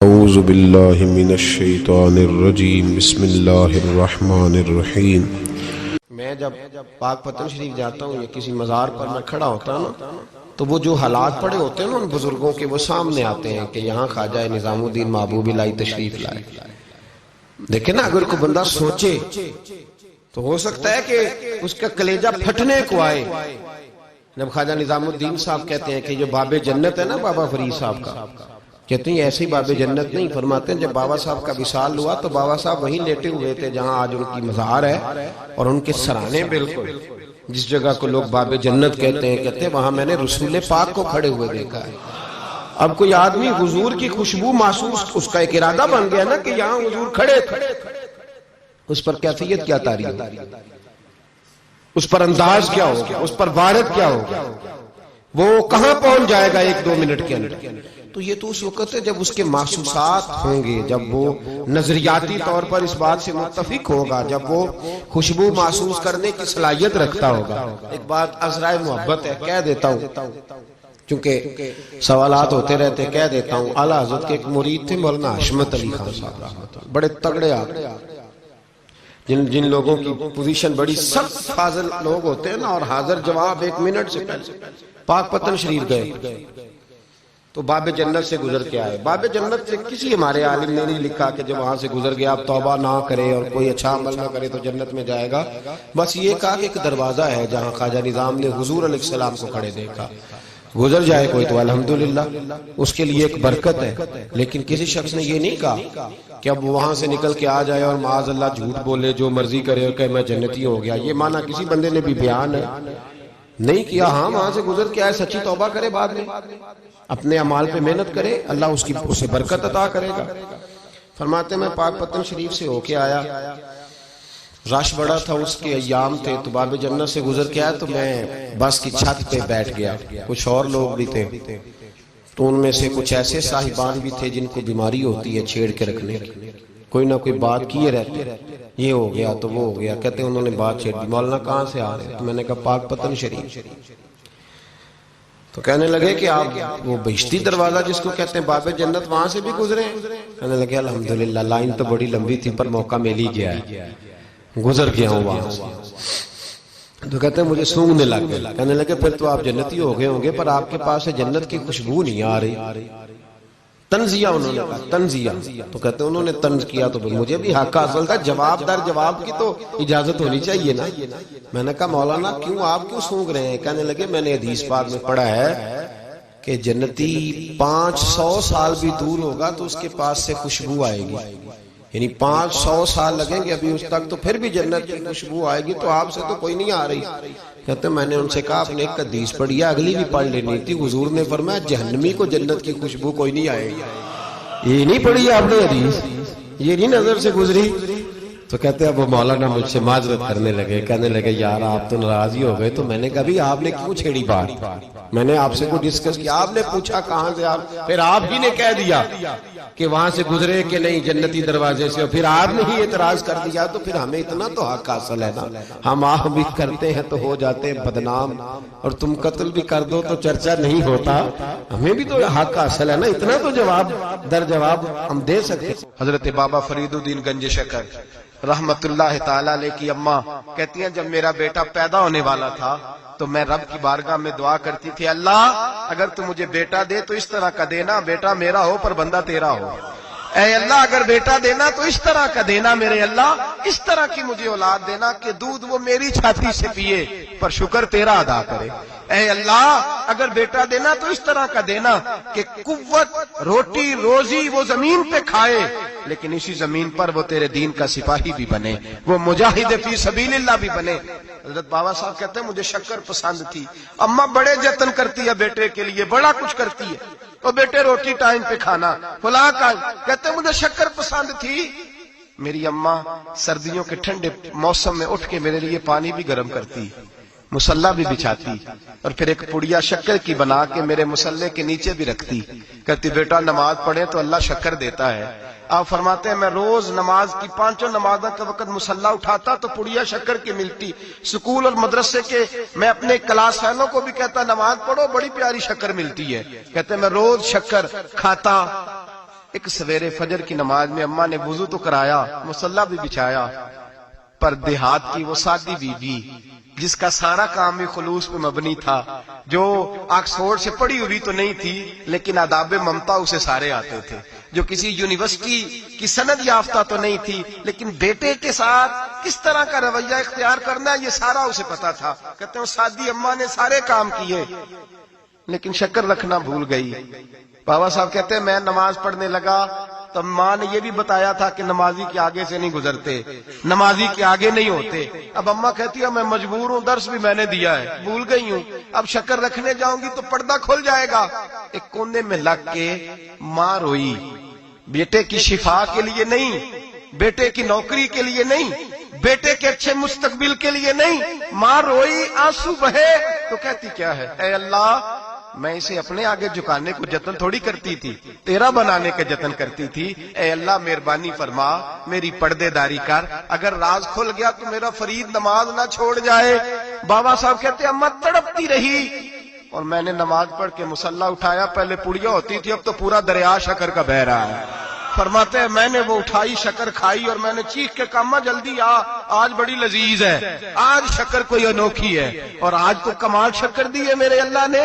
اعوذ باللہ من الشیطان الرجیم بسم اللہ الرحمن الرحیم۔ میں جب پاک پتن شریف جاتا ہوں یا کسی مزار پر میں کھڑا ہوتا ہوں تو وہ جو حالات پڑے ہوتے ہیں نا ان بزرگوں کے، وہ سامنے آتے ہیں کہ یہاں خواجہ نظام الدین محبوب الہی تشریف لائے۔ دیکھیں نا، اگر کوئی بندہ سوچے تو ہو سکتا ہے کہ اس کا کلیجہ پھٹنے کو آئے جب خواجہ نظام الدین صاحب کہتے ہیں کہ جو باب جنت ہے نا بابا فرید صاحب کا، کہتے ہیں ایسی باب جنت نہیں، فرماتے ہیں جب بابا صاحب کا وصال ہوا تو بابا صاحب وہیں لیٹے ہوئے تھے جہاں آج ان کی مزار ہے، اور ان کے سرانے بالکل جس جگہ کو لوگ باب جنت کہتے ہیں وہاں میں نے رسول پاک کو کھڑے ہوئے دیکھا ہے۔ اب کوئی آدمی حضور کی خوشبو محسوس، اس کا ایک ارادہ بن گیا نا کہ یہاں حضور کھڑے تھے، اس پر کیفیت کیا تاری ہوگی، اس پر انداز کیا ہوگا، اس پر وارد کیا ہوگا، وہ کہاں پہنچ جائے گا ایک دو منٹ کے اندر۔ تو یہ تو اس وقت ہے جب اس کے محسوسات ہوں گے، جب وہ نظریاتی طور پر اس بات سے متفق ہوگا، جب وہ خوشبو محسوس کرنے کی صلاحیت رکھتا ہوگا۔ ایک بات عذرائے محبت ہے، کہہ دیتا ہوں چونکہ سوالات ہوتے رہتے، کہہ دیتا ہوں۔ اعلیٰ حضرت کے ایک مرید تھے مولانا حشمت علی خان صاحب رحمۃ اللہ، بڑے تگڑے آدمی، جن لوگوں کی پوزیشن بڑی سخت فاضل لوگ ہوتے ہیں نا، اور حاضر جواب ایک منٹ سے پہلے پاک پتن شریف گئے تو باب جنت سے گزر کے آئے۔ باب جنت سے کسی ہمارے عالم نے نہیں لکھا کہ جب وہاں سے گزر گیا اب توبہ نہ کرے اور کوئی اچھا عمل نہ کرے تو جنت میں جائے گا، بس یہ کہا کہ ایک دروازہ ہے جہاں خواجہ نظام نے حضور علیہ السلام کو کھڑے دیکھا، گزر جائے کوئی تو الحمدللہ اس کے لیے ایک برکت ہے۔ لیکن کسی شخص نے یہ نہیں کہا کہ اب وہاں سے نکل کے آ جائے اور معاذ اللہ جھوٹ بولے، جو مرضی کرے اور کہ میں جنتی ہو گیا، یہ معنی کسی بندے نے بھی بیان نہیں کیا۔ ہاں، وہاں سے گزر کے آئے، سچی توبہ کرے، بعد میں اپنے اعمال پہ محنت کرے، اللہ اسے برکت عطا کرے گا۔ فرماتے میں پاک پتن شریف سے ہو کے آیا، رش بڑا تھا، اس کے ایام تھے، تو باب جنت سے گزر کے آیا تو میں بس کی چھت پہ بیٹھ گیا۔ کچھ اور لوگ بھی تھے تو ان میں سے کچھ ایسے صاحبان بھی تھے جن کو بیماری ہوتی ہے چھیڑ کے رکھنے کی، کوئی نہ کوئی بات کیے رہتے، یہ ہو گیا تو وہ ہو گیا، کہتے ہیں انہوں نے بات چھیڑ دی، مولانا کہاں سے آ رہے؟ تو میں نے کہا پاک پتن شریف۔ تو کہنے لگے کہ آپ وہ بہشتی دروازہ جس کو کہتے ہیں باب جنت، وہاں سے بھی گزرے ہیں؟ کہنے لگے الحمدللہ، لائن تو بڑی لمبی تھی پر موقع مل ہی گیا ہے، گزر گیا ہوں وہاں سے۔ تو کہتے ہیں مجھے سونگنے لگ گئے۔ کہنے لگے پھر تو آپ جنتی ہو گئے ہوں گے، پر آپ کے پاس جنت کی خوشبو نہیں آ رہی۔ تنزیہ، انہوں نے کہا تنزیہ، تو کہتے ہیں انہوں نے طنز کیا تو مجھے بھی حق حاصل تھا، جواب در جواب کی تو اجازت ہونی چاہیے نا۔ میں نے کہا مولانا آپ کیوں سونگ رہے ہیں؟ کہنے لگے میں نے حدیث پاک میں پڑھا ہے کہ جنتی 500 سال بھی دور ہوگا تو اس کے پاس سے خوشبو آئے گی، یعنی 500 سال لگیں گے ابھی اس تک تو پھر بھی جنت کی خوشبو آئے گی، تو آپ سے تو کوئی نہیں آ رہی۔ کہتے ہیں میں نے ان سے کہا آپ نے ایک حدیث پڑھی ہے، اگلی بھی پڑھ لینی تھی، حضور نے فرمایا جہنمی کو جنت کی خوشبو کوئی نہیں آئے گی۔ یہ نہیں پڑھی آپ نے حدیث، یہ نہیں نظر سے گزری؟ تو کہتے ہیں اب وہ مولانا مجھ سے معذرت کرنے لگے، کہنے لگے یار آپ تو ناراض ہی ہو گئے۔ تو میں نے کہا بھی آپ نے کیوں چھیڑی بات؟ میں نے آپ سے کوئی ڈسکس کیا؟ آپ نے پوچھا کہاں سے، آپ پھر آپ ہی نے کہہ دیا کہ وہاں سے گزرے کہ نہیں جنتی دروازے سے، پھر آپ نے ہی اعتراض کر دیا، تو پھر ہمیں اتنا تو حق حاصل ہے نا، ہم آہ بھی کرتے ہیں تو ہو جاتے ہیں بدنام، اور تم قتل بھی کر دو تو چرچا نہیں ہوتا، ہمیں بھی تو حق حاصل ہے نا، اتنا تو جواب در جواب ہم دے سکتے۔ حضرت بابا فرید الدین گنج شکر رحمت اللہ تعالیٰ علیہ کی اماں کہتی ہیں جب میرا بیٹا پیدا ہونے والا تھا تو میں رب کی بارگاہ میں دعا کرتی تھی، اللہ اگر تو مجھے بیٹا دے تو اس طرح کا دینا بیٹا میرا ہو پر بندہ تیرا ہو، اے اللہ اگر بیٹا دینا تو اس طرح کا دینا میرے اللہ، اس طرح کی مجھے اولاد دینا کہ دودھ وہ میری چھاتی سے پیے پر شکر تیرا ادا کرے، اے اللہ اگر بیٹا دینا تو اس طرح کا دینا کہ قوت روٹی روزی وہ زمین پہ کھائے لیکن اسی زمین پر وہ تیرے دین کا سپاہی بھی بنے، وہ مجاہد فی سبیل اللہ بھی بنے۔ حضرت بابا صاحب کہتے ہیں مجھے شکر پسند تھی، اماں بڑے جتن کرتی ہے بیٹے کے لیے، بڑا کچھ کرتی ہے، تو بیٹے روٹی ٹائم پہ کھانا فلاں کا، کہتے ہیں مجھے شکر پسند تھی۔ میری اماں سردیوں کے ٹھنڈے موسم میں اٹھ کے میرے لیے پانی بھی گرم کرتی، مصلی بھی بچھاتی، اور پھر ایک پڑیا شکر کی بنا کے میرے مصلی کے نیچے بھی رکھتی، کہتی بیٹا نماز پڑھے تو اللہ شکر دیتا ہے۔ آپ فرماتے ہیں میں روز نماز کی 5 نمازوں کے وقت مصلی اٹھاتا تو پڑیا شکر کی ملتی، سکول اور مدرسے کے میں اپنے کلاس فیلوں کو بھی کہتا نماز پڑھو بڑی پیاری شکر ملتی ہے، کہتے ہیں میں روز شکر کھاتا، ایک سویرے فجر کی نماز میں اماں نے وضو تو کرایا، مصلی بھی بچھایا، پر دیہات کی وہ سادی بی بی جس کا سارا کام بھی خلوص پہ مبنی تھا، جو آکسفورڈ سے پڑھی ہوئی تو نہیں تھی لیکن آداب ممتا اسے سارے آتے تھے، جو کسی یونیورسٹی کی سند یافتہ تو نہیں تھی لیکن بیٹے کے ساتھ کس طرح کا رویہ اختیار کرنا ہے یہ سارا اسے پتا تھا۔ کہتے ہیں سادی اماں نے سارے کام کیے لیکن شکر رکھنا بھول گئی۔ بابا صاحب کہتے ہیں میں نماز پڑھنے لگا تو ماں نے یہ بھی بتایا تھا کہ نمازی کے آگے سے نہیں گزرتے، نمازی کے آگے نہیں ہوتے۔ اب اماں کہتی ہے میں مجبور ہوں، درس بھی میں نے دیا ہے، بھول گئی ہوں، اب شکر رکھنے جاؤں گی تو پردہ کھل جائے گا۔ ایک کونے میں لگ کے ماں روئی، بیٹے کی شفا کے لیے نہیں، بیٹے کی نوکری کے لیے نہیں، بیٹے کے اچھے مستقبل کے لیے نہیں، ماں روئی، آنسو بہے تو کہتی کیا ہے، اے اللہ میں اسے اپنے آگے جھکانے کو جتن تھوڑی کرتی تھی، تیرا بنانے کا جتن کرتی تھی۔ اے اللہ مہربانی فرما، میری پردے داری کر، اگر راز کھل گیا تو میرا فرید نماز نہ چھوڑ جائے۔ بابا صاحب کہتے اماں تڑپتی رہی اور میں نے نماز پڑھ کے مصلی اٹھایا، پہلے پڑیا ہوتی تھی اب تو پورا دریا شکر کا بہ رہا ہے۔ فرماتے ہیں میں نے وہ اٹھائی، شکر کھائی اور میں نے چیخ کے کہا اماں جلدی آ، آج بڑی لذیذ ہے، آج شکر کوئی انوکھی ہے، اور آج تو کمال شکر دی ہے میرے اللہ نے،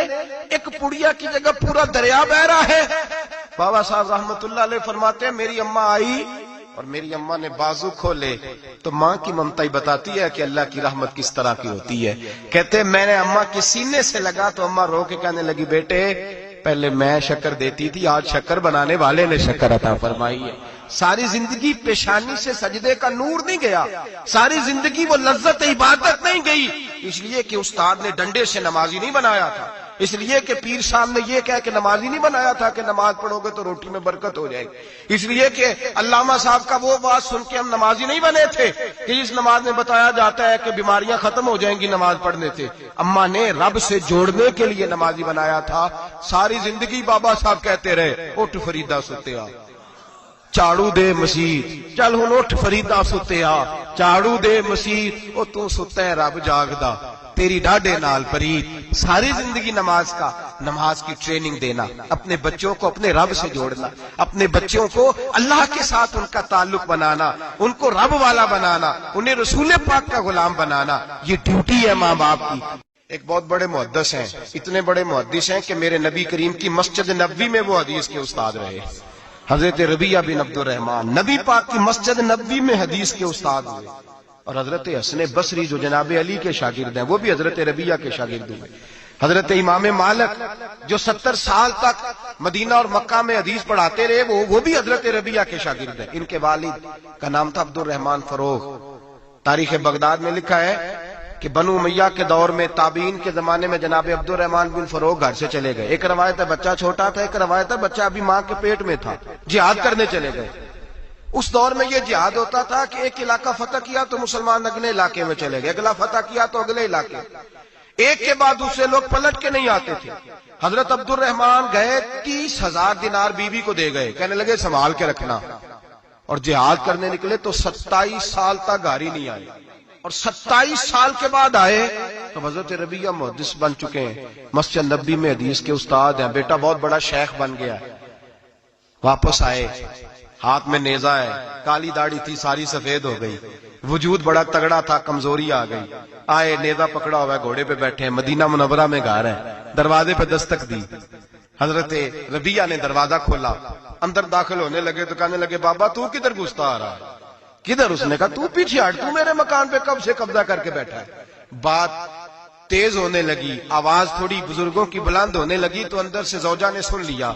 ایک پڑیا کی جگہ پورا دریا بہ رہا ہے۔ بابا صاحب رحمت اللہ علیہ فرماتے ہیں میری اماں آئی اور میری اماں نے بازو کھولے تو ماں کی ممتا ہی بتاتی ہے کہ اللہ کی رحمت کس طرح کی ہوتی ہے۔ کہتے ہیں میں نے اماں کے سینے سے لگا تو اماں رو کے کہنے لگی بیٹے پہلے میں شکر دیتی تھی، آج شکر بنانے والے نے شکر عطا فرمائی ہے۔ ساری زندگی پیشانی سے سجدے کا نور نہیں گیا، ساری زندگی وہ لذت عبادت نہیں گئی، اس لیے کہ استاد نے ڈنڈے سے نمازی نہیں بنایا تھا، اس لیے کہ پیر صاحب نے یہ کہہ کہ نمازی نہیں بنایا تھا کہ نماز پڑھو گے تو روٹی میں برکت ہو جائے گی، اس لیے کہ علامہ صاحب کا وہ بات سن کے ہم نمازی نہیں بنے تھے کہ اس نماز میں بتایا جاتا ہے کہ بیماریاں ختم ہو جائیں گی نماز پڑھنے سے۔ اماں نے رب سے جوڑنے کے لیے نمازی بنایا تھا۔ ساری زندگی بابا صاحب کہتے رہے اٹھ فریدا ستیا چاڑو دے مسیح، چل ہن اٹھ فریدا ستیا چاڑو دے مسیح، او تو ستا ہے رب جاگدا تیری ڈاڈے نال پرید۔ ساری زندگی نماز کی ٹریننگ دینا، اپنے بچوں کو اپنے رب سے جوڑنا، اپنے بچوں کو اللہ کے ساتھ ان کا تعلق بنانا، ان کو رب والا بنانا، انہیں رسول پاک کا غلام بنانا، یہ ڈیوٹی ہے ماں باپ کی۔ ایک بہت بڑے محدث ہیں، اتنے بڑے محدث ہیں کہ میرے نبی کریم کی مسجد نبوی میں وہ حدیث کے استاد رہے، حضرت ربیعہ بن عبد الرحمن نبی پاک کی مسجد نبوی میں حدیث کے استاد ہوئے، اور حضرت حسن بصری جو جناب علی کے شاگرد ہیں وہ بھی حضرت ربیعہ کے شاگرد ہوئے، حضرت امام مالک جو 70 سال تک مدینہ اور مکہ میں حدیث پڑھاتے رہے وہ بھی حضرت ربیعہ کے شاگرد ہیں۔ ان کے والد کا نام تھا عبد الرحمن فروغ۔ تاریخ بغداد میں لکھا ہے کہ بنو امیہ کے دور میں تابعین کے زمانے میں جناب عبد الرحمن بن فروغ گھر سے چلے گئے، ایک روایت ہے بچہ چھوٹا تھا، ایک روایت ہے بچہ ابھی ماں کے پیٹ میں تھا، جہاد کرنے چلے گئے۔ اس دور میں یہ جہاد ہوتا تھا کہ ایک علاقہ فتح کیا تو مسلمان اگلے علاقے میں چلے گئے، اگلا فتح کیا تو اگلے علاقے، ایک کے بعد دوسرے لوگ پلٹ کے نہیں آتے تھے۔ حضرت عبد الرحمن گئے 30,000 دینار بیوی کو دے گئے، کہنے لگے سنبھال کے رکھنا، اور جہاد کرنے نکلے تو 27 سال تک گھر نہیں آئے، اور 27 سال کے بعد آئے تو حضرت ربیعہ محدث بن چکے ہیں، مسجد نبوی میں حدیث کے استاد ہیں، بیٹا بہت بڑا شیخ بن گیا۔ واپس آئے، ہاتھ میں نیزہ ہے، کالی داڑھی تھی ساری سفید ہو گئی، وجود بڑا تگڑا تھا، کمزوری آ گئی، آئے نیزہ پکڑا ہوا ہے، گھوڑے پہ بیٹھے ہیں، مدینہ منورہ میں گھر ہے، دروازے پہ دستک دی، حضرت ربیعہ نے دروازہ کھولا، اندر داخل ہونے لگے تو کہنے لگے بابا تو کدھر گھستا آ رہا ہے؟ کدھر؟ اس نے کہا تو پیچھے ہٹ، تو میرے مکان پہ کب سے قبضہ کر کے بیٹھا ہے۔ بات تیز ہونے لگی، آواز تھوڑی بزرگوں کی بلند ہونے لگی تو اندر سے زوجہ نے سن لیا،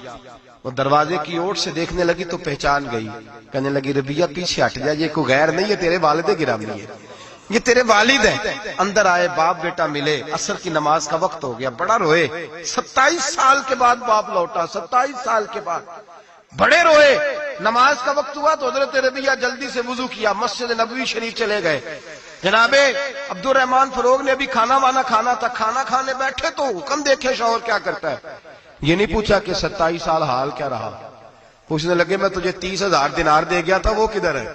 وہ دروازے کی اوٹ سے دیکھنے لگی تو پہچان گئی، کہنے لگی ربیعہ پیچھے ہٹ جا، یہ کوئی غیر نہیں ہے، تیرے والد گرامی ہے، یہ تیرے والد ہیں۔ اندر آئے، باپ بیٹا ملے، عصر کی نماز کا وقت ہو گیا، بڑا روئے، 27 سال کے بعد باپ لوٹا، 27 سال کے بعد بڑے روئے۔ نماز کا وقت ہوا تو حضرت ربیعہ جلدی سے وضو کیا، مسجد نبوی شریف چلے گئے۔ جناب عبد الرحمن فروغ نے بھی کھانا وانا کھانا تھا، کھانا کھانے بیٹھے تو حکم دیکھے شوہر کیا کرتا ہے، یہ نہیں پوچھا کہ 27 سال حال کیا رہا، پوچھنے لگے میں تجھے 30,000 دینار دے گیا تھا وہ کدھر ہے؟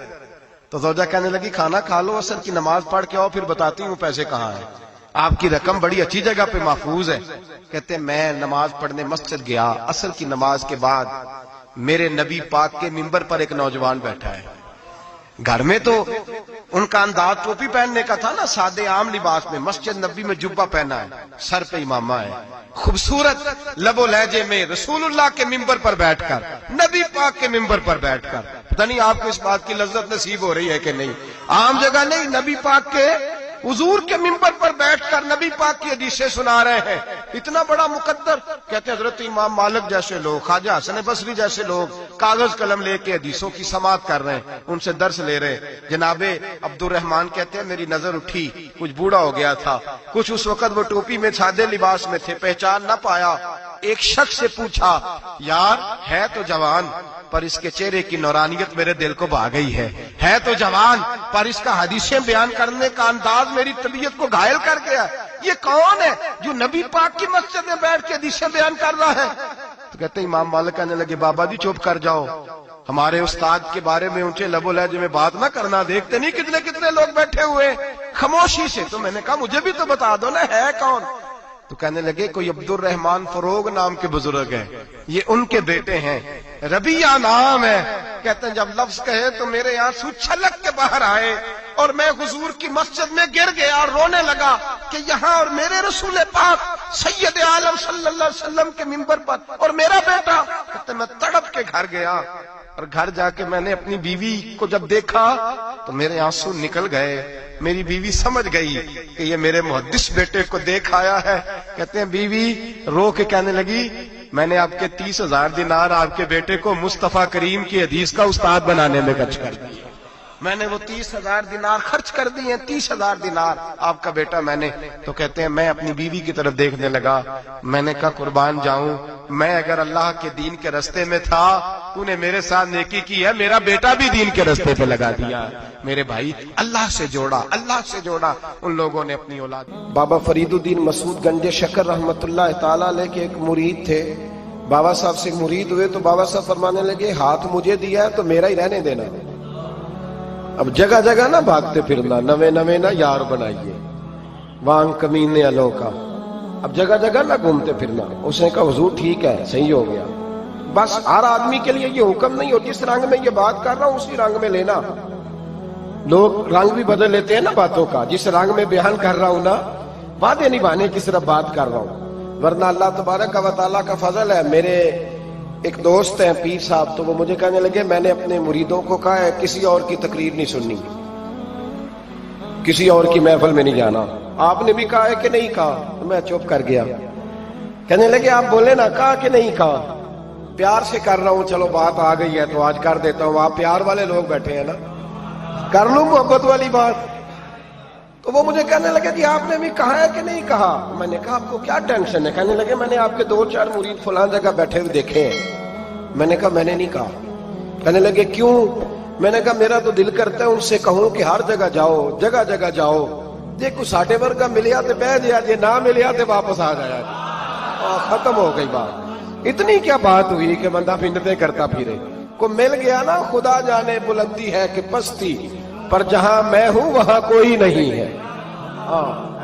تو زوجہ کہنے لگی کھانا کھا لو، عصر کی نماز پڑھ کے آؤ، پھر بتاتی ہوں پیسے کہاں ہیں، آپ کی رقم بڑی اچھی جگہ پہ محفوظ ہے۔ کہتے میں نماز پڑھنے مسجد گیا، عصر کی نماز کے بعد میرے نبی پاک کے ممبر پر ایک نوجوان بیٹھا ہے. گھر میں تو ان کا انداز ٹوپی پہننے کا تھا نا، سادے عام لباس میں. مسجد نبی میں جبہ پہنا ہے، سر پہ امامہ ہے، خوبصورت لب و لہجے میں رسول اللہ کے ممبر پر بیٹھ کر، نبی پاک کے ممبر پر بیٹھ کر. پتہ نہیں آپ کو اس بات کی لذت نصیب ہو رہی ہے کہ نہیں. عام جگہ نہیں، نبی پاک کے حضور کے ممبر پر بیٹھ کر نبی پاک کی حدیثیں سنا رہے ہیں. اتنا بڑا مقدر. کہتے ہیں حضرت امام مالک جیسے لوگ، خواجہ حسن بصری جیسے لوگ کاغذ قلم لے کے حدیثوں کی سماعت کر رہے ہیں، ان سے درس لے رہے ہیں. جناب عبد الرحمان کہتے ہیں میری نظر اٹھی، کچھ بوڑھا ہو گیا تھا، کچھ اس وقت وہ ٹوپی میں سادے لباس میں تھے، پہچان نہ پایا. ایک شخص سے پوچھا یار ہے تو جوان پر اس کے چہرے کی نورانیت میرے دل کو بھا گئی ہے تو جوان پر اس کا حدیثیں بیان کرنے کا انداز میری طبیعت کو گھائل کر گیا. یہ کون ہے جو نبی پاک کی مسجد میں بیٹھ کے حدیثیں بیان کر رہا ہے؟ تو کہتے ہیں امام مالک کہنے لگے بابا جی چپ کر جاؤ، ہمارے استاد کے بارے میں اونچے لب و لہجے میں بات نہ کرنا. دیکھتے نہیں کتنے کتنے لوگ بیٹھے ہوئے خاموشی سے. تو میں نے کہا مجھے بھی تو بتا دو نا ہے کون. تو کہنے لگے کوئی عبد الرحمان فروغ نام کے بزرگ ہیں، یہ ان کے بیٹے ہیں، ربیہ نام ہے. کہتے ہیں جب لفظ کہے تو میرے آنسو چھلک کے باہر آئے اور میں حضور کی مسجد میں گر گیا اور رونے لگا کہ یہاں اور میرے رسول پاک سید عالم صلی اللہ علیہ وسلم کے ممبر پر اور میرا بیٹا. کہتے ہیں میں تڑپ کے گھر گیا اور گھر جا کے میں نے اپنی بیوی کو جب دیکھا تو میرے آنسو نکل گئے. میری بیوی سمجھ گئی کہ یہ میرے محدث بیٹے کو دیکھ آیا ہے. کہتے ہیں بیوی رو کے کہنے لگی میں نے آپ کے 30,000 دینار آپ کے بیٹے کو مصطفیٰ کریم کی حدیث کا استاد بنانے میں خرچ کر دیے. میں نے وہ 30,000 دینار خرچ کر دیے، 30,000 دینار آپ کا بیٹا میں نے. تو کہتے ہیں میں اپنی بیوی کی طرف دیکھنے لگا. میں نے کہا قربان جاؤں، میں اگر اللہ کے دین کے رستے میں تھا تو نے میرے ساتھ نیکی کی ہے، میرا بیٹا بھی دین کے رستے پہ لگا دیا. میرے بھائی اللہ سے جوڑا، اللہ سے جوڑا ان لوگوں نے اپنی اولاد. بابا فرید الدین مسعود گنج شکر رحمت اللہ تعالی علیہ کے ایک مرید تھے. بابا صاحب سے مرید ہوئے تو بابا صاحب فرمانے لگے ہاتھ مجھے دیا ہے تو میرا ہی رہنے دینا. اب جگہ جگہ نہ بھاگتے پھرنا، نوے نوے نہ یار بنائیے وانگ کمینے الوں کا. اب جگہ جگہ نہ گھومتے پھرنا. اس نے کہا حضور ٹھیک ہے صحیح ہو گیا. بس ہر آدمی کے لیے یہ حکم نہیں ہو جس رنگ میں یہ بات کر رہا ہوں اسی رنگ میں لینا. لوگ رنگ بھی بدل لیتے ہیں نا باتوں کا. جس رنگ میں بیان کر رہا ہوں نا وعدے نبھانے کی صرف بات کر رہا ہوں. ورنہ اللہ تبارک و تعالیٰ کا فضل ہے. میرے ایک دوست ہیں پیر صاحب، تو وہ مجھے کہنے لگے میں نے اپنے مریدوں کو کہا ہے کسی اور کی تقریر نہیں سننی، کسی اور کی محفل میں نہیں جانا. آپ نے بھی کہا ہے کہ نہیں کہا؟ تو میں چپ کر گیا. کہنے لگے آپ بولے نا کہا کہ نہیں کہا. پیار سے کر رہا ہوں، چلو بات آ گئی ہے تو آج کر دیتا ہوں. آپ پیار والے لوگ بیٹھے ہیں نا، کر لوں محبت والی بات. تو وہ مجھے کہنے لگے کہ آپ نے بھی کہا ہے کہ نہیں کہا. میں نے کہا آپ کو کیا ٹینشن ہے؟ کہنے لگے میں نے آپ کے 2-4 مرید فلاں جگہ بیٹھے ہوئے دیکھے ہیں. میں نے کہا میں نے نہیں کہا. کہنے لگے کیوں؟ میں نے کہا میرا تو دل کرتا ہے ان سے کہوں کہ ہر جگہ جاؤ، جگہ جگہ جاؤ. دیکھو ساڈے ورگا ملیا تو بہ جیا، جی نہ ملیا تو واپس آ جایا. ختم ہو گئی بات. اتنی کیا بات ہوئی کہ بندہ منتیں کرتا پھرے. کو مل گیا نا. خدا جانے بلندی ہے کہ پستی، پر جہاں میں ہوں وہاں کوئی نہیں ہے.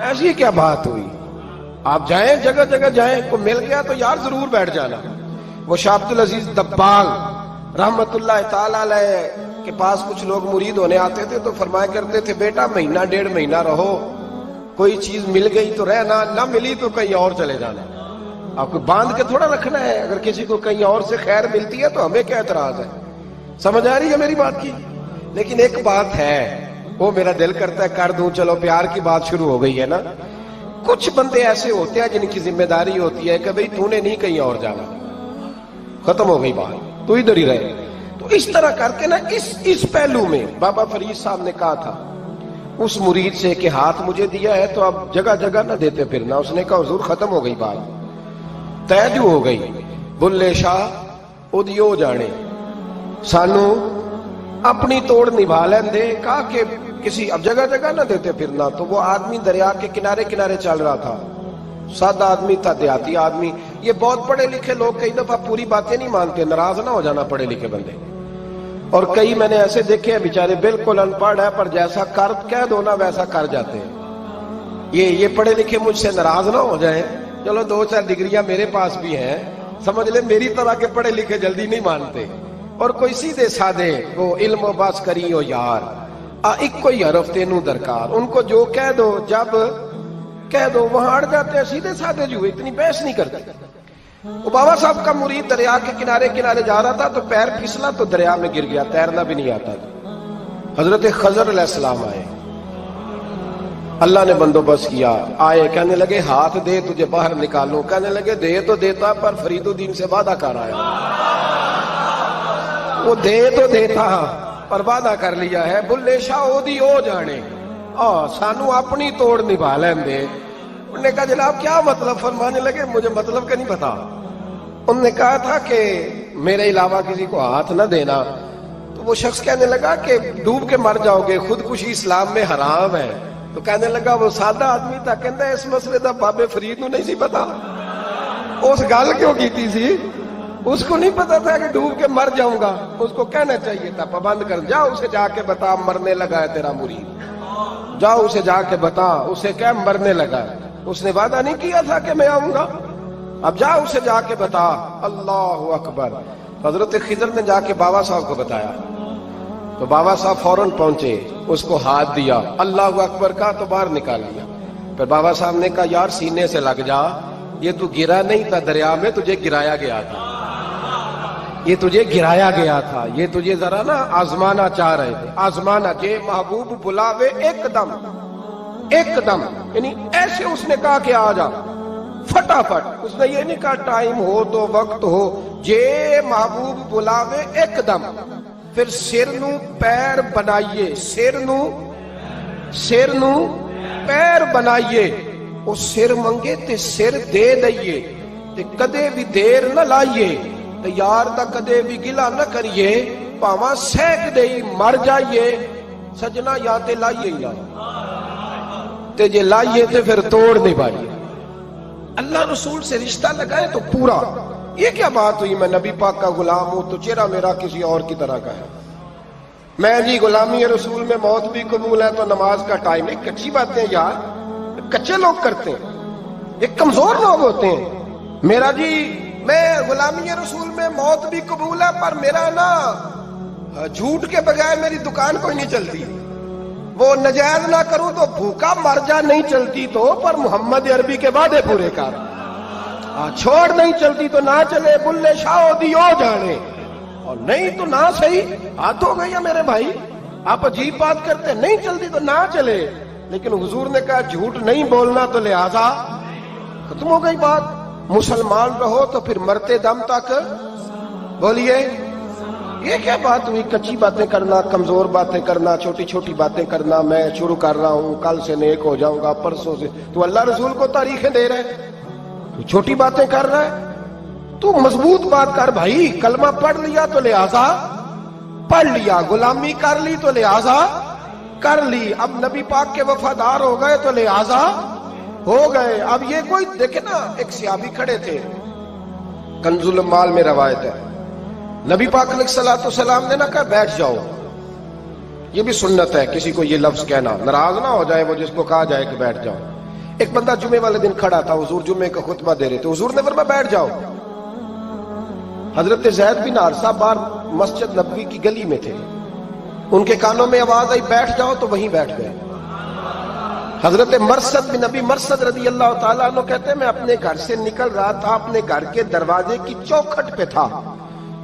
ایسی کیا بات ہوئی؟ آپ جائیں جگہ جگہ جائیں. کو مل گیا تو یار ضرور بیٹھ جانا. وہ شاہ عبد العزیز دباغ رحمت اللہ تعالی علیہ کے پاس کچھ لوگ مرید ہونے آتے تھے تو فرمایا کرتے تھے بیٹا 1-1.5 مہینہ رہو، کوئی چیز مل گئی تو رہنا، نہ ملی تو کہیں اور چلے جانا. آپ کو باندھ کے تھوڑا رکھنا ہے. اگر کسی کو کہیں اور سے خیر ملتی ہے تو ہمیں کیا اعتراض ہے؟ سمجھ آ رہی ہے میری بات کی؟ لیکن ایک بات ہے وہ میرا دل کرتا ہے کر دوں. چلو پیار کی بات شروع ہو گئی ہے نا. کچھ بندے ایسے ہوتے ہیں جن کی ذمہ داری ہوتی ہے کہ بھئی تو نے نہیں کہیں اور جانا. ختم ہو گئی بات، تو ادھر ہی رہے. تو اس طرح کر کے نا اس پہلو میں بابا فرید صاحب نے کہا تھا اس مرید سے کہ ہاتھ مجھے دیا ہے تو اب جگہ جگہ نہ دیتے پھرنا. اس نے کہا حضور ختم ہو گئی بات، طے جو ہو گئی. بلے شاہ ادیو جانے سانو اپنی توڑ نبھا لین دے. کہا کہ کسی اب جگہ جگہ نہ دیتے پھرنا. تو وہ آدمی دریا کے کنارے کنارے چل رہا تھا، سادہ آدمی تھا، دیہاتی آدمی. یہ بہت پڑھے لکھے لوگ کئی دفعہ پوری باتیں نہیں مانتے، ناراض نہ ہو جانا پڑھے لکھے بندے. اور کئی میں نے ایسے دیکھے ہیں بیچارے بالکل ان پڑھ ہے پر جیسا کر کہہ دو نا ویسا کر جاتے ہیں. یہ پڑھے لکھے مجھ سے ناراض نہ ہو جائیں. چلو 2-4 ڈگریاں میرے پاس بھی ہیں، سمجھ لے میری طرح کے پڑھے لکھے جلدی نہیں مانتے، اور کوئی سیدھے سادے وہ علم و باس کری ہو یار ایک کوئی حرف تینوں درکار، ان کو جو کہہ دو جب کہہ دو وہاں اڑ جاتے ہیں، سیدھے سادے جو اتنی بحث نہیں کرتے۔ وہ بابا صاحب کا مرید دریا کے کنارے کنارے جا رہا تھا تو پیر پھسلا تو دریا میں گر گیا، تیرنا بھی نہیں آتا تھا۔ حضرت خضر علیہ السلام آئے، اللہ نے بندوبست کیا، آئے کہنے لگے ہاتھ دے تجھے باہر نکالوں، کہنے لگے دے تو دیتا پر فرید الدین سے وعدہ کر آیا، وہ دے تو دیتا پر وعدہ کر لیا ہے، بلے شاہ او دی او جانے سانو اپنی توڑ نبھا لیں دے۔ انہوں نے کہا جناب کیا مطلب؟ فرمانے لگے مجھے مطلب کا نہیں پتا، انہوں نے کہا تھا کہ میرے علاوہ کسی کو ہاتھ نہ دینا، تو وہ شخص کہنے لگا کہ ڈوب کے مر جاؤ گے، خودکشی اسلام میں حرام ہے۔ تو کہنے لگا وہ سادہ آدمی تھا، کہندا اس مسئلے دا بابے فرید نو نہیں سی پتا، اس گل کیوں کیتی سی؟ اس کو نہیں پتا تھا کہ ڈوب کے مر جاؤں گا، اس کو کہنا چاہیے تھا پابند کر، جا اسے جا کے بتا مرنے لگا ہے تیرا مرید، جا اسے جا کے بتا، اسے کیا مرنے لگا ہے، اس نے وعدہ نہیں کیا تھا کہ میں آؤں گا، اب جا اسے جا کے بتا۔ اللہ اکبر۔ حضرت خضر نے جا کے بابا صاحب کو بتایا تو بابا صاحب فوراً پہنچے، اس کو ہاتھ دیا، اللہ اکبر کہا تو باہر نکال لیا۔ پھر بابا صاحب نے کہا یار سینے سے لگ جا، یہ تو گرا نہیں تھا دریا میں، تجھے گرایا گیا تھا، یہ تجھے گرایا گیا تھا، یہ تجھے ذرا نا آزمانا چاہ رہے تھے، آزمانا جے محبوب بلاوے ایک دم، ایک دم، یعنی ایسے اس نے کہا کہ آ جا فٹافٹ، اس نے یہ نہیں کہا ٹائم ہو تو وقت ہو، جے محبوب بلاوے ایک دم۔ پھر سر نو پیر بنائیے، سر نو پیر بنائیے، وہ سر منگے تے سر دے دئیے، تے کدے بھی دیر نہ لائیے، تے یار دا کدے بھی گلا نہ کریے، پاواں سینک دئی مر جائیے، سجنا یا تے لائیے یا تے جے لائیے تے پھر توڑ نہیں پائیے۔ اللہ رسول سے رشتہ لگائے تو پورا۔ یہ کیا بات ہوئی میں نبی پاک کا غلام ہوں تو چہرہ میرا کسی اور کی طرح کا ہے، میں جی غلامی رسول میں موت بھی قبول ہے تو نماز کا ٹائم، ایک کچی باتیں یار کچے لوگ کرتے ہیں، ایک کمزور لوگ ہوتے ہیں۔ میرا جی میں غلامی رسول میں موت بھی قبول ہے پر میرا نا جھوٹ کے بغیر میری دکان کوئی نہیں چلتی، وہ نجائز نہ کروں تو بھوکا مر جا، نہیں چلتی تو پر محمد عربی کے وعدے پورے کر، چھوڑ نہیں چلتی تو نہ چلے، بلے شاہ دی او جانے، اور نہیں تو نہ صحیح، ہاتھ ہو گئی ہے میرے بھائی، آپ عجیب بات کرتے ہیں، نہیں چلتی تو نہ چلے، لیکن حضور نے کہا جھوٹ نہیں بولنا تو لہذا ختم ہو گئی بات، مسلمان رہو تو پھر مرتے دم تک بولیے۔ یہ کیا بات ہوئی کچی باتیں کرنا، کمزور باتیں کرنا، چھوٹی چھوٹی باتیں کرنا، میں شروع کر رہا ہوں کل سے نیک ہو جاؤں گا، پرسوں سے، تو اللہ رسول کو تاریخیں دے رہے، تو چھوٹی باتیں کر رہا ہے، تو مضبوط بات کر بھائی، کلمہ پڑھ لیا تو لہذا پڑھ لیا، غلامی کر لی تو لہذا کر لی، اب نبی پاک کے وفادار ہو گئے تو لہذا ہو گئے۔ اب یہ کوئی دیکھے نا، ایک صحابی کھڑے تھے، کنز المال میں روایت ہے، نبی پاک علیہ الصلوۃ والسلام نے نہ کہا بیٹھ جاؤ، یہ بھی سنت ہے کسی کو یہ لفظ کہنا، ناراض نہ ہو جائے وہ جس کو کہا جائے کہ بیٹھ جاؤ۔ ایک بندہ جمعے والے دن کھڑا تھا، حضور جمعے کا خطبہ دے رہے تھے، حضور نے فرمایا بیٹھ جاؤ۔ حضرت زید بن حارثہ باہر مسجد نبوی کی گلی میں تھے، ان کے کانوں میں آواز آئی بیٹھ جاؤ تو وہیں بیٹھ گئے۔ حضرت مرثد بن نبی مرثد رضی اللہ تعالیٰ عنہ کہتے ہیں میں اپنے گھر سے نکل رہا تھا، اپنے گھر کے دروازے کی چوکھٹ پہ تھا،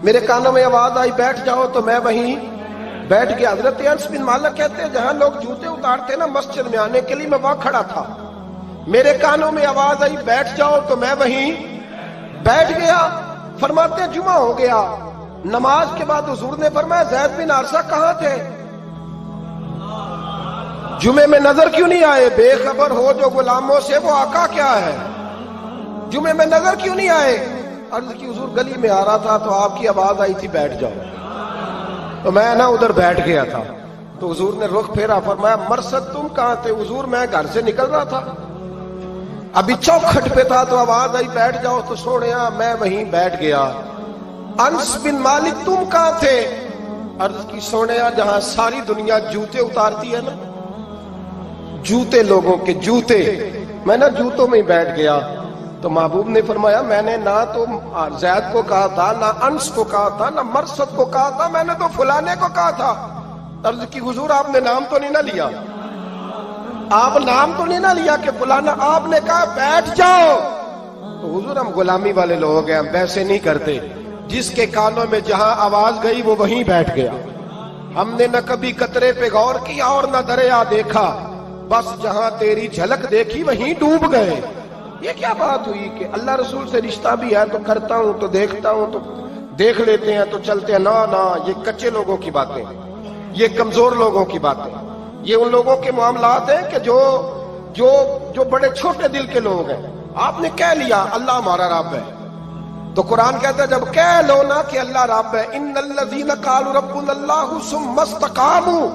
میرے کانوں میں آواز آئی بیٹھ جاؤ تو میں وہیں بیٹھ گیا۔ حضرت انس بن مالک کہتے ہیں جہاں لوگ جوتے اتارتے نا مسجد میں آنے کے لیے میں وہاں کھڑا تھا، میرے کانوں میں آواز آئی بیٹھ جاؤ تو میں وہیں بیٹھ گیا۔ فرماتے ہیں جمعہ ہو گیا، نماز کے بعد حضور نے فرمایا زید بن حارثہ کہاں تھے؟ جمعے میں نظر کیوں نہیں آئے؟ بے خبر ہو جو غلاموں سے وہ آقا کیا ہے، جمعے میں نظر کیوں نہیں آئے؟ عرض کی حضور گلی میں آ رہا تھا تو آپ کی آواز آئی تھی بیٹھ جاؤ، تو میں نا ادھر بیٹھ گیا تھا، تو حضور نے رخ پھیرا، فرمایا مرثد تم کہاں تھے؟ حضور میں گھر سے نکل رہا تھا، ابھی چوکھٹ پہ تھا تو آواز آئی بیٹھ جاؤ تو سوڑیا میں وہیں بیٹھ گیا۔ انس بن مالک تم کہاں تھے؟ عرض کی سوڑیا جہاں ساری دنیا جوتے اتارتی ہے نا، جوتے لوگوں کے جوتے، میں نا جوتوں میں ہی بیٹھ گیا۔ تو محبوب نے فرمایا میں نے نہ تو زید کو کہا تھا، نہ انس کو کہا تھا، نہ مرثد کو کہا تھا، میں نے تو فلانے کو کہا تھا۔ عرض کی حضور آپ نے نام تو نہیں نہ لیا، آپ نام تو نہیں نہ لیا کہ فلانا، آپ نے کہا بیٹھ جاؤ۔ تو حضور ہم غلامی والے لوگ ہیں، ہم ویسے نہیں کرتے، جس کے کانوں میں جہاں آواز گئی وہ وہیں بیٹھ گیا۔ ہم نے نہ کبھی قطرے پہ غور کیا اور نہ دریا دیکھا، بس جہاں تیری جھلک دیکھی وہیں ڈوب گئے۔ یہ کیا بات ہوئی کہ اللہ رسول سے رشتہ بھی ہے تو کرتا ہوں، تو دیکھتا ہوں، تو دیکھ لیتے ہیں تو چلتے ہیں۔ نہ یہ کچے لوگوں کی باتیں، یہ کمزور لوگوں کی باتیں، یہ ان لوگوں کے معاملات ہیں کہ جو بڑے چھوٹے دل کے لوگ ہیں۔ آپ نے کہہ لیا اللہ ہمارا رب ہے، تو قرآن کہتا ہے جب کہہ لو نا کہ اللہ رب ہے، ان الذین قالوا ربنا اللہ ثم استقاموا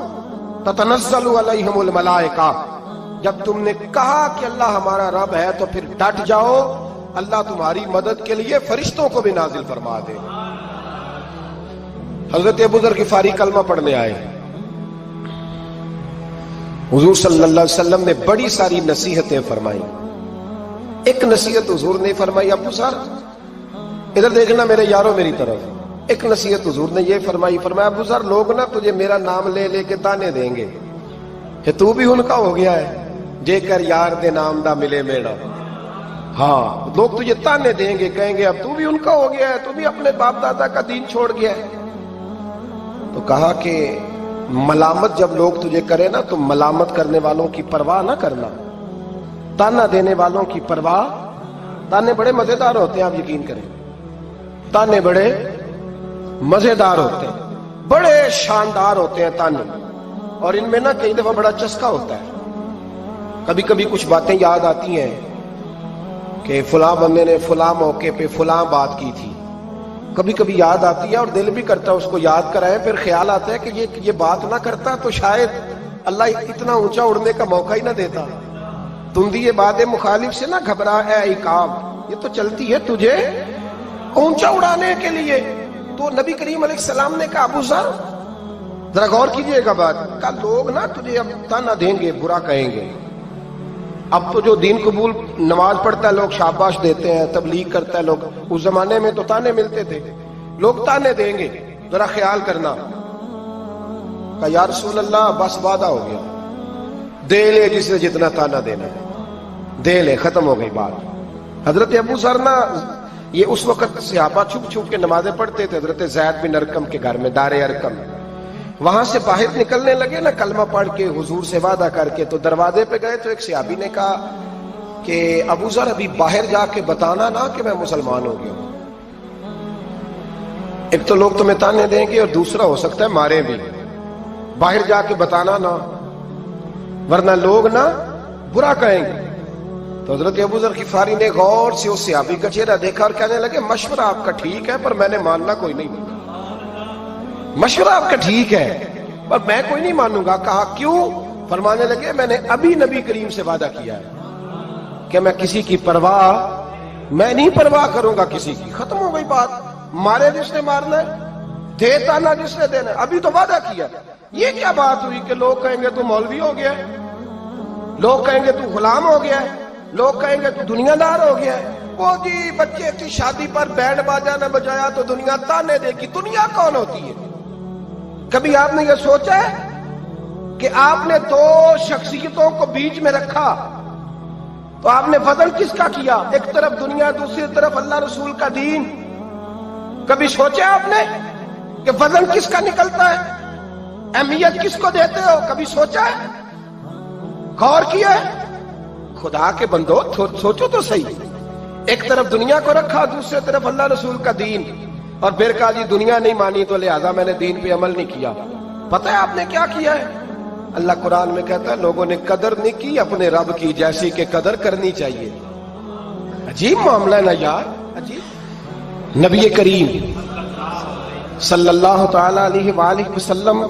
تتنزل علیہم الملائکہ، جب تم نے کہا کہ اللہ ہمارا رب ہے تو پھر ڈٹ جاؤ، اللہ تمہاری مدد کے لیے فرشتوں کو بھی نازل فرما دے۔ حضرت ابو ذر غفاری کلمہ پڑھنے آئے، حضور صلی اللہ علیہ وسلم نے بڑی ساری نصیحتیں فرمائی۔ ایک نصیحت حضور نے فرمائی، ابو ذر ادھر دیکھنا میرے یارو میری طرف۔ ایک نصیحت حضور نے یہ فرمائی، فرمایا ابو ذر لوگ نا تجھے میرا نام لے لے کے تانے دیں گے کہ تو بھی ان کا ہو گیا ہے، جے کر یار دے نام دا ملے میڑا۔ ہاں لوگ تجھے تانے دیں گے، کہیں گے اب تو بھی ان کا ہو گیا ہے، تو بھی اپنے باپ دادا کا دین چھوڑ گیا ہے۔ تو کہا کہ ملامت جب لوگ تجھے کرے نا تو ملامت کرنے والوں کی پرواہ نہ کرنا، تانا دینے والوں کی پرواہ۔ تانے بڑے مزیدار ہوتے ہیں، آپ یقین کریں، تانے بڑے مزیدار ہوتے ہیں، بڑے شاندار ہوتے ہیں تانے، اور ان میں نا کئی دفعہ بڑا چسکا ہوتا ہے۔ کبھی کبھی کچھ باتیں یاد آتی ہیں کہ فلاں بندے نے فلاں موقع پہ فلاں بات کی تھی، کبھی کبھی یاد آتی ہے اور دل بھی کرتا ہے اس کو یاد کرائیں، پھر خیال آتا ہے کہ یہ بات نہ کرتا تو شاید اللہ اتنا اونچا اڑنے کا موقع ہی نہ دیتا۔ تندی باد مخالف سے نہ گھبرا اے عقاب، یہ تو چلتی ہے تجھے اونچا اڑانے کے لیے۔ تو نبی کریم علیہ السلام نے کہا ابو ذر ذرا غور کیجئے گا بات، کہا لوگ نا تجھے اب تانا دیں گے، برا کہیں گے۔ اب تو جو دین قبول نماز پڑھتا ہے لوگ شاباش دیتے ہیں، تبلیغ کرتا ہے لوگ، اس زمانے میں تو تانے ملتے تھے، لوگ تانے دیں گے، ذرا خیال کرنا۔ کہا یا رسول اللہ بس وعدہ ہو گیا، دے لے جسے جتنا تانا دینا ہے، دے لے، ختم ہو گئی بات۔ حضرت ابو ذر نا یہ اس وقت صحابہ چھپ چھپ کے نمازیں پڑھتے تھے حضرت زید بن ارقم کے گھر میں، دار ارقم۔ وہاں سے باہر نکلنے لگے نا کلمہ پڑھ کے حضور سے وعدہ کر کے، تو دروازے پہ گئے تو ایک صحابی نے کہا کہ ابو ذر ابھی باہر جا کے بتانا نا کہ میں مسلمان ہو گیا ہوں، ایک تو لوگ تمہیں تانے دیں گے اور دوسرا ہو سکتا ہے مارے بھی، باہر جا کے بتانا نا ورنہ لوگ نا برا کہیں گے۔ تو حضرت ابو ذر غفاری نے غور سے اس صحابی کا چہرہ دیکھا اور کہنے لگے مشورہ آپ کا ٹھیک ہے پر میں نے ماننا کوئی نہیں، مشورہ آپ کا ٹھیک ہے پر میں کوئی نہیں مانوں گا۔ کہا کیوں؟ فرمانے لگے میں نے ابھی نبی کریم سے وعدہ کیا ہے کہ میں کسی کی پرواہ، میں نہیں پرواہ کروں گا کسی کی، ختم ہو گئی بات، مارے جس نے مارنا ہے، دیتا نہ جس نے دینا ہے، ابھی تو وعدہ کیا۔ یہ کیا بات ہوئی کہ لوگ کہیں گے تو مولوی ہو گیا ہے، لوگ کہیں گے تو غلام ہو گیا ہے، لوگ کہیں گے تو دنیا دار ہو گیا ہے، وہ جی بچے کی شادی پر بینڈ باجا نہ بجایا تو دنیا تانے دے گی۔ دنیا کون ہوتی ہے؟ کبھی آپ نے یہ سوچا ہے کہ آپ نے دو شخصیتوں کو بیچ میں رکھا تو آپ نے وزن کس کا کیا؟ ایک طرف دنیا، دوسری طرف اللہ رسول کا دین۔ کبھی سوچا آپ نے کہ وزن کس کا نکلتا ہے، اہمیت کس کو دیتے ہو؟ کبھی سوچا ہے، غور کیا ہے؟ خدا کے بندو سوچو تو صحیح، ایک طرف دنیا کو رکھا، دوسری طرف اللہ رسول کا دین، اور پھر کہا جی دنیا نہیں مانی تو لہذا میں نے دین پہ عمل نہیں کیا۔ پتہ ہے آپ نے کیا کیا ہے؟ اللہ قرآن میں کہتا ہے لوگوں نے قدر نہیں کی اپنے رب کی جیسی کہ قدر کرنی چاہیے۔ عجیب معاملہ ہے نا یار، عجیب۔ نبی کریم صلی اللہ تعالی علیہ وآلہ وسلم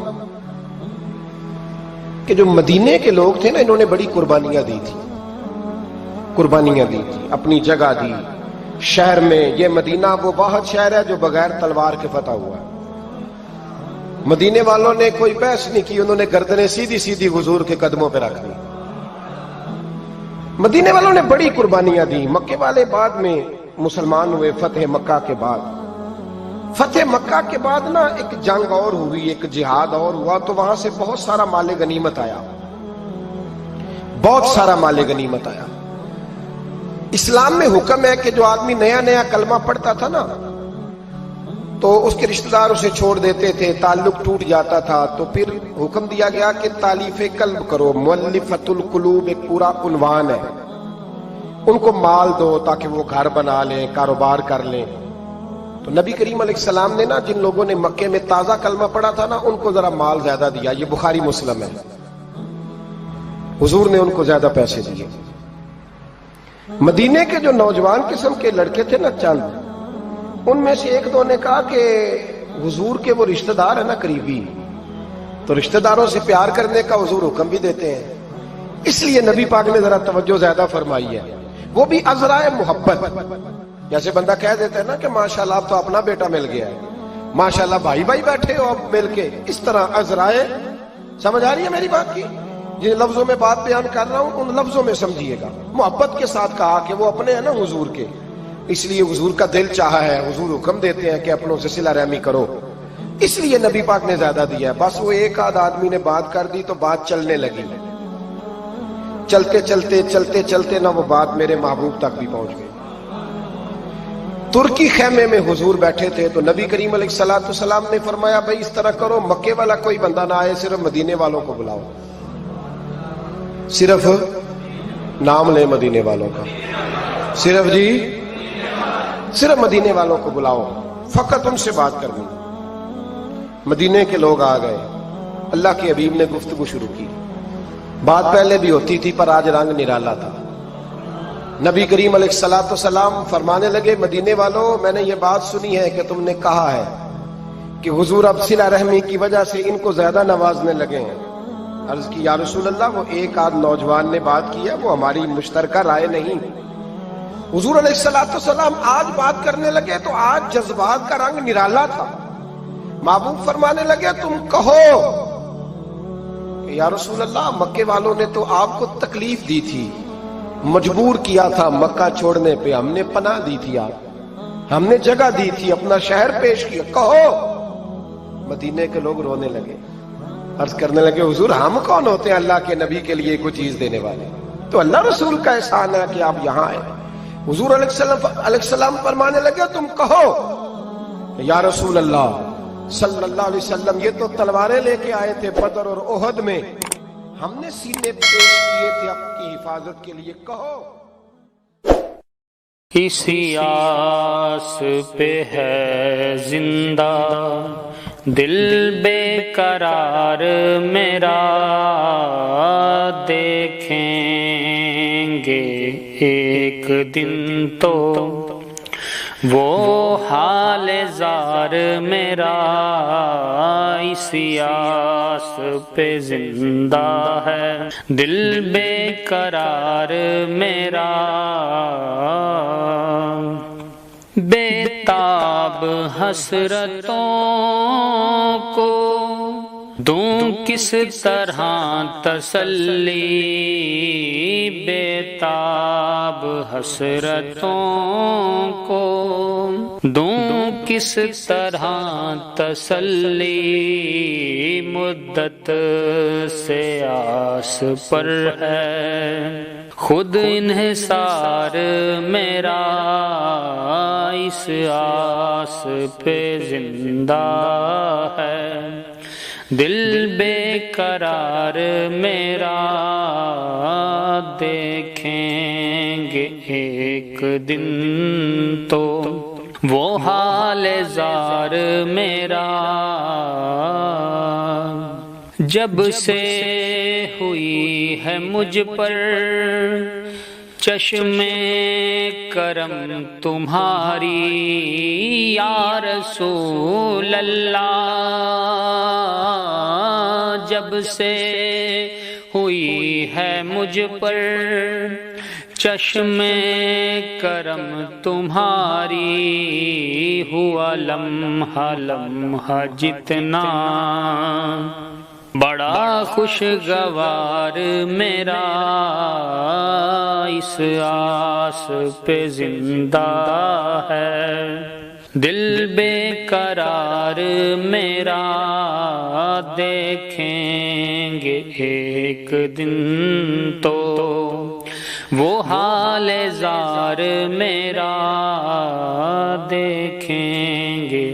کہ جو مدینے کے لوگ تھے نا، انہوں نے بڑی قربانیاں دی تھی، قربانیاں دی تھی، اپنی جگہ دی شہر میں۔ یہ مدینہ وہ واحد شہر ہے جو بغیر تلوار کے فتح ہوا ہے۔ مدینے والوں نے کوئی بحث نہیں کی، انہوں نے گردنیں سیدھی سیدھی حضور کے قدموں پہ رکھ دی۔ مدینے والوں نے بڑی قربانیاں دی. مکے والے بعد میں مسلمان ہوئے فتح مکہ کے بعد. فتح مکہ کے بعد نا ایک جنگ اور ہوئی, ایک جہاد اور ہوا, تو وہاں سے بہت سارا مال غنیمت آیا, بہت سارا مال غنیمت آیا. اسلام میں حکم ہے کہ جو آدمی نیا نیا کلمہ پڑھتا تھا نا تو اس کے رشتہ دار اسے چھوڑ دیتے تھے, تعلق ٹوٹ جاتا تھا. تو پھر حکم دیا گیا کہ تالیف قلب کرو. مؤلفۃ القلوب ایک پورا عنوان ہے, ان کو مال دو تاکہ وہ گھر بنا لیں, کاروبار کر لیں. تو نبی کریم علیہ السلام نے نا جن لوگوں نے مکے میں تازہ کلمہ پڑھا تھا نا ان کو ذرا مال زیادہ دیا. یہ بخاری مسلم ہے, حضور نے ان کو زیادہ پیسے دیے. مدینے کے جو نوجوان قسم کے لڑکے تھے نا چند, ان میں سے ایک دو نے کہا کہ حضور کے وہ رشتہ دار ہیں نا قریبی, تو رشتہ داروں سے پیار کرنے کا حضور حکم بھی دیتے ہیں, اس لیے نبی پاک نے ذرا توجہ زیادہ فرمائی ہے, وہ بھی ازرائے محبت. جیسے بندہ کہہ دیتا ہے نا کہ ماشاءاللہ اب تو اپنا بیٹا مل گیا ہے, ماشاءاللہ بھائی بھائی بیٹھے ہو اب مل کے, اس طرح ازرائے. سمجھ آ رہی ہے میری بات کی؟ جن لفظوں میں بات بیان کر رہا ہوں ان لفظوں میں سمجھیے گا. محبت کے ساتھ کہا کہ وہ اپنے ہیں نا حضور کے, اس لیے حضور کا دل چاہا ہے, حضور حکم دیتے ہیں کہ اپنوں سے صلہ رحمی کرو, اس لیے نبی پاک نے زیادہ دیا ہے. بس وہ ایک آدھ آدمی نے بات کر دی تو بات چلنے لگی, چلتے چلتے چلتے چلتے نا وہ بات میرے محبوب تک بھی پہنچ گئی. ترکی خیمے میں حضور بیٹھے تھے تو نبی کریم علیہ السلام نے فرمایا بھائی اس طرح کرو, مکے والا کوئی بندہ نہ آئے, صرف مدینے والوں کو بلاؤ, صرف نام لے مدینے والوں کا, صرف جی صرف مدینے والوں کو بلاؤ, فقط ان سے بات کرنی. مدینے کے لوگ آ گئے, اللہ کے حبیب نے گفتگو شروع کی. بات پہلے بھی ہوتی تھی پر آج رنگ نرالا تھا. نبی کریم علیہ السلام فرمانے لگے مدینے والوں, میں نے یہ بات سنی ہے کہ تم نے کہا ہے کہ حضور اب صلہ رحمی کی وجہ سے ان کو زیادہ نوازنے لگے ہیں. عرض کی یا رسول اللہ, وہ ایک آدھ نوجوان نے بات کی ہے, وہ ہماری مشترکہ رائے نہیں. حضور علیہ السلام آج بات کرنے لگے تو آج جذبات کا رنگ نرالا تھا. محبوب فرمانے لگے تم کہو کہ یا رسول اللہ, مکے والوں نے تو آپ کو تکلیف دی تھی, مجبور کیا تھا مکہ چھوڑنے پہ, ہم نے پناہ دی تھی, آپ ہم نے جگہ دی تھی, اپنا شہر پیش کیا, کہو. مدینے کے لوگ رونے لگے, عرض کرنے لگے حضور ہم کون ہوتے ہیں اللہ کے نبی کے لیے کوئی چیز دینے والے, تو اللہ رسول کا احسان ہے کہ آپ یہاں آئے. حضور علیہ السلام فرمانے لگے تم کہو یا رسول اللہ صلی اللہ علیہ وسلم, یہ تو تلواریں لے کے آئے تھے بدر اور احد میں, ہم نے سینے پیش کیے تھے آپ کی حفاظت کے لیے, کہو. اسی آس پہ ہے زندہ دل بے قرار میرا, دیکھیں گے ایک دن تو وہ حال زار میرا, اسی آس پہ زندہ ہے دل بے قرار میرا. بے تاب حسرتوں کو دوں کس طرح تسلی, بے تاب حسرتوں کو دوں کس طرح تسلی, مدت سے آس پر ہے خود انحصار میرا, اس آس پہ زندہ ہے دل بے قرار میرا, دیکھیں گے ایک دن تو وہ حال زار میرا. جب سے ہوئی ہے مجھ پر چشم کرم تمہاری یا رسول اللہ, جب سے ہوئی ہے مجھ پر چشم کرم تمہاری, ہوا لمحہ لمحہ جتنا بڑا خوشگوار میرا اس آس پہ زندہ ہے، دل بے قرار میرا دیکھیں گے ایک دن تو، وہ حال زار میرا دیکھیں گے۔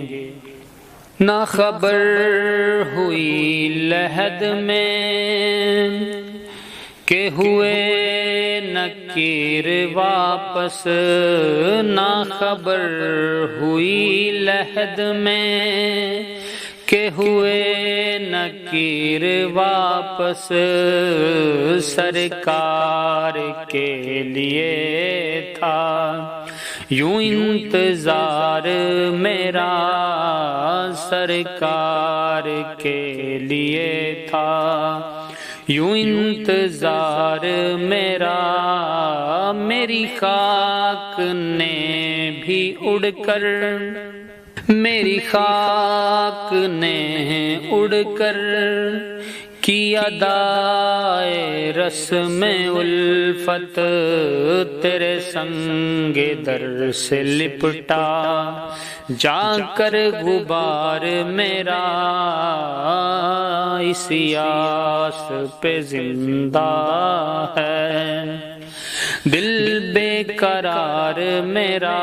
نہ خبر ہوئی لحد میں کہ ہوئے نکیر واپس، نہ خبر ہوئی لحد میں کہ ہوئے نکیر واپس، سرکار کے لیے تھا یوں انتظار میرا، سرکار کے لیے تھا یوں انتظار میرا۔ میری خاک نے بھی اڑ کر، میری خاک نے اڑ کر کی ادائے رسم الفت، تیرے سنگ در سے لپٹا جا کر غبار میرا، اسی آس پہ زندہ ہے، دل بے قرار میرا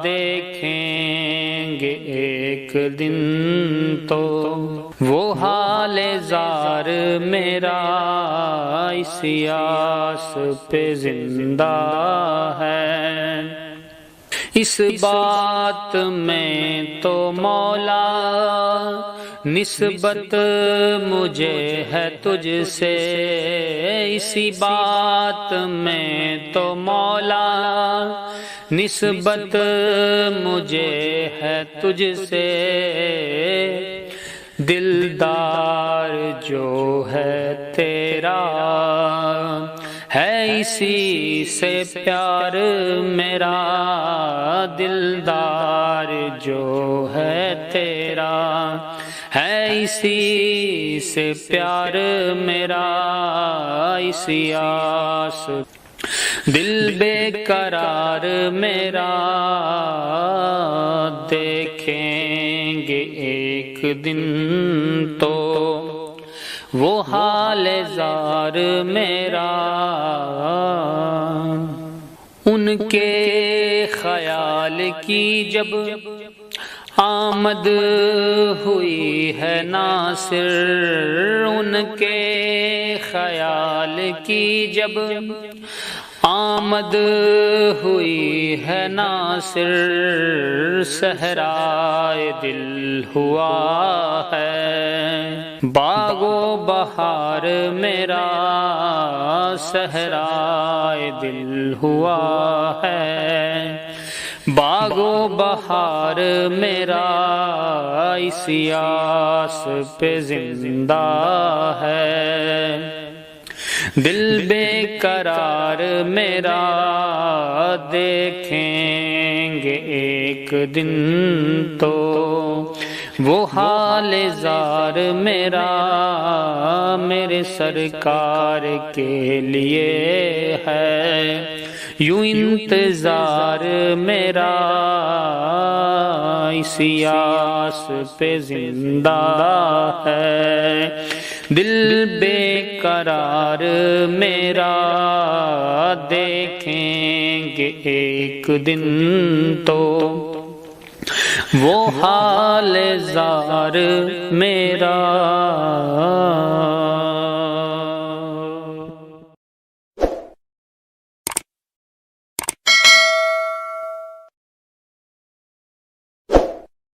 دیکھیں گے ایک دن تو، وہ حال زار میرا اس آس پہ زندہ ہے۔ اس بات میں تو مولا نسبت مجھے ہے تجھ سے، اسی بات میں تو مولا نسبت مجھے ہے تجھ سے، دلدار جو ہے تیرا ہے اسی سے پیار میرا، دلدار جو ہے تیرا ہے اسی سے پیار میرا، اسی آس دل بے قرار میرا دیکھیں گے ایک دن تو، وہ حال زار میرا۔ ان کے خیال کی جب آمد ہوئی ہے ناصر، ان کے خیال کی جب آمد ہوئی ہے ناصر، صحرائے دل ہوا ہے باغ و بہار میرا، صحرائے دل ہوا ہے باغ و بہار میرا، اس آس پہ زندہ ہے، دل بے قرار میرا دیکھیں گے ایک دن تو، وہ حال زار میرا میرے سرکار کے لیے ہے، یوں انتظار میرا اسی آس پہ زندہ ہے، دل بے قرار میرا دیکھیں گے ایک دن تو، وہ حال زار میرا